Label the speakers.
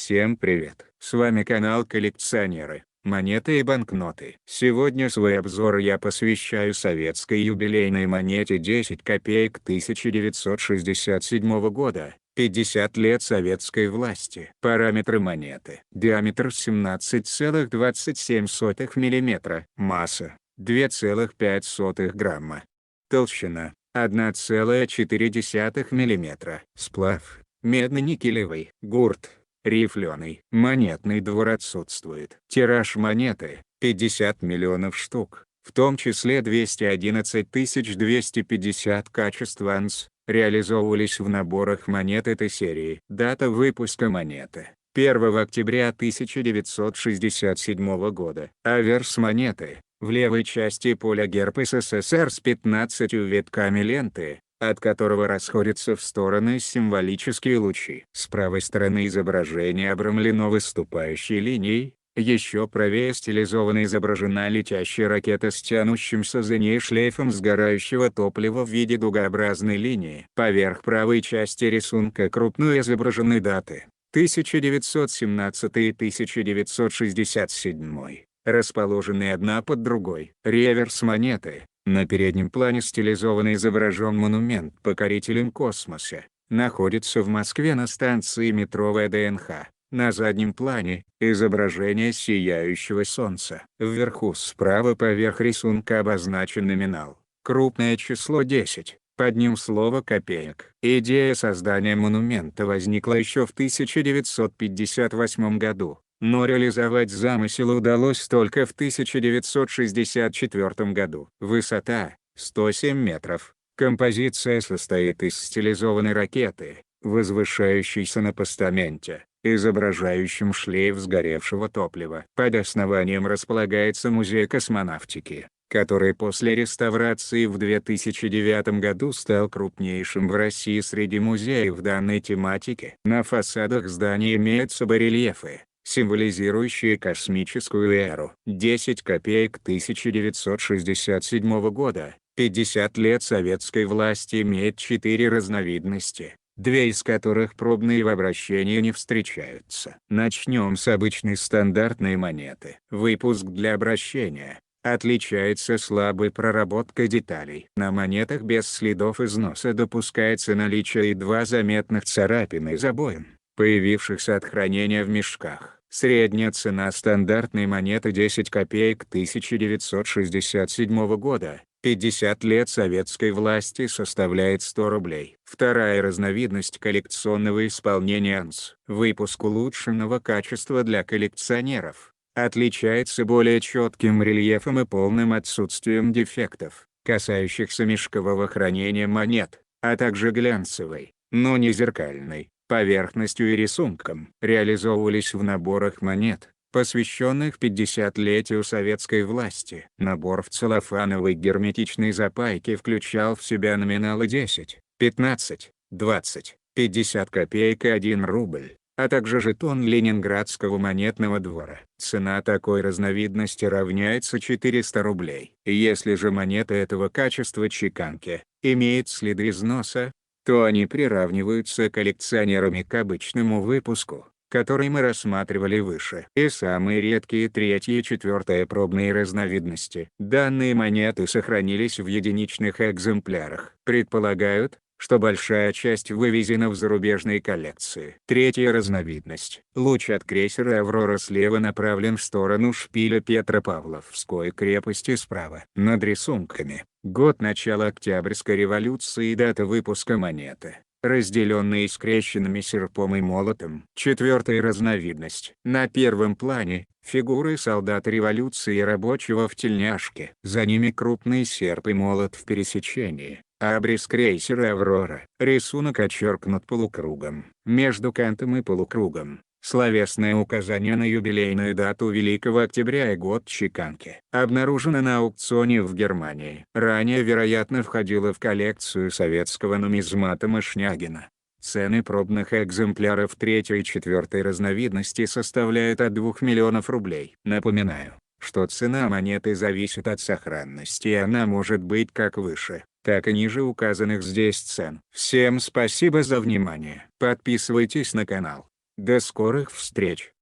Speaker 1: Всем привет! С вами канал Коллекционеры, монеты и банкноты. Сегодня свой обзор я посвящаю советской юбилейной монете 10 копеек 1967 года. 50 лет советской власти. Параметры монеты. Диаметр 17,27 мм. Масса 2,5 грамма. Толщина 1,4 мм. Сплав медно-никелевый. Гурт рифленый. Монетный двор отсутствует. Тираж монеты 50 миллионов штук, в том числе 211 250 качества АНС, реализовывались в наборах монет этой серии. Дата выпуска монеты 1 октября 1967 года. Аверс монеты. В левой части поля герб СССР с 15 витками ленты, от которого расходятся в стороны символические лучи. С правой стороны изображение обрамлено выступающей линией, еще правее стилизованно изображена летящая ракета с тянущимся за ней шлейфом сгорающего топлива в виде дугообразной линии. Поверх правой части рисунка крупно изображены даты 1917 и 1967, расположенные одна под другой. Реверс монеты. На переднем плане стилизованно изображен монумент покорителям космоса. Находится в Москве на станции метро ВДНХ. На заднем плане – изображение сияющего солнца. Вверху справа поверх рисунка обозначен номинал. Крупное число 10. Под ним слово «копеек». Идея создания монумента возникла еще в 1958 году, но реализовать замысел удалось только в 1964 году. Высота – 107 метров. Композиция состоит из стилизованной ракеты, возвышающейся на постаменте, изображающем шлейф сгоревшего топлива. Под основанием располагается музей космонавтики, который после реставрации в 2009 году стал крупнейшим в России среди музеев данной тематики. На фасадах здания имеются барельефы, символизирующие космическую эру. 10 копеек 1967 года. 50 лет советской власти имеет 4 разновидности, 2 из которых пробные в обращении не встречаются. Начнем с обычной стандартной монеты. Выпуск для обращения отличается слабой проработкой деталей. На монетах без следов износа допускается наличие и 2 заметных царапины из обоин, появившихся от хранения в мешках. Средняя цена стандартной монеты 10 копеек 1967 года, 50 лет советской власти, составляет 100 рублей. Вторая разновидность коллекционного исполнения АНС. Выпуск улучшенного качества для коллекционеров. Отличается более четким рельефом и полным отсутствием дефектов, касающихся мешкового хранения монет, а также глянцевой, но не зеркальной, поверхностью и рисунком. Реализовывались в наборах монет, посвященных 50-летию советской власти. Набор в целлофановой герметичной запайке включал в себя номиналы 10, 15, 20, 50 копеек и 1 рубль, а также жетон Ленинградского монетного двора. Цена такой разновидности равняется 400 рублей. Если же монета этого качества чеканки имеет следы износа, то они приравниваются коллекционерами к обычному выпуску, который мы рассматривали выше. И самые редкие 3-я и 4-я пробные разновидности. Данные монеты сохранились в единичных экземплярах. Предполагают, что большая часть вывезена в зарубежной коллекции. 3-я разновидность. Луч от крейсера «Аврора» слева направлен в сторону шпиля Петропавловской крепости справа. Над рисунками год начала Октябрьской революции и дата выпуска монеты, разделенные скрещенными серпом и молотом. 4-я разновидность. На первом плане фигуры солдат революции и рабочего в тельняшке. За ними крупный серп и молот в пересечении. Абрис крейсера «Аврора». Рисунок очеркнут полукругом. Между кантом и полукругом словесное указание на юбилейную дату Великого Октября и год чеканки. Обнаружено на аукционе в Германии. Ранее, вероятно, входило в коллекцию советского нумизмата Мышнягина. Цены пробных экземпляров 3-й и 4-й разновидности составляют от 2 миллионов рублей. Напоминаю, что цена монеты зависит от сохранности, и она может быть как выше, так и ниже указанных здесь цен. Всем спасибо за внимание. Подписывайтесь на канал. До скорых встреч!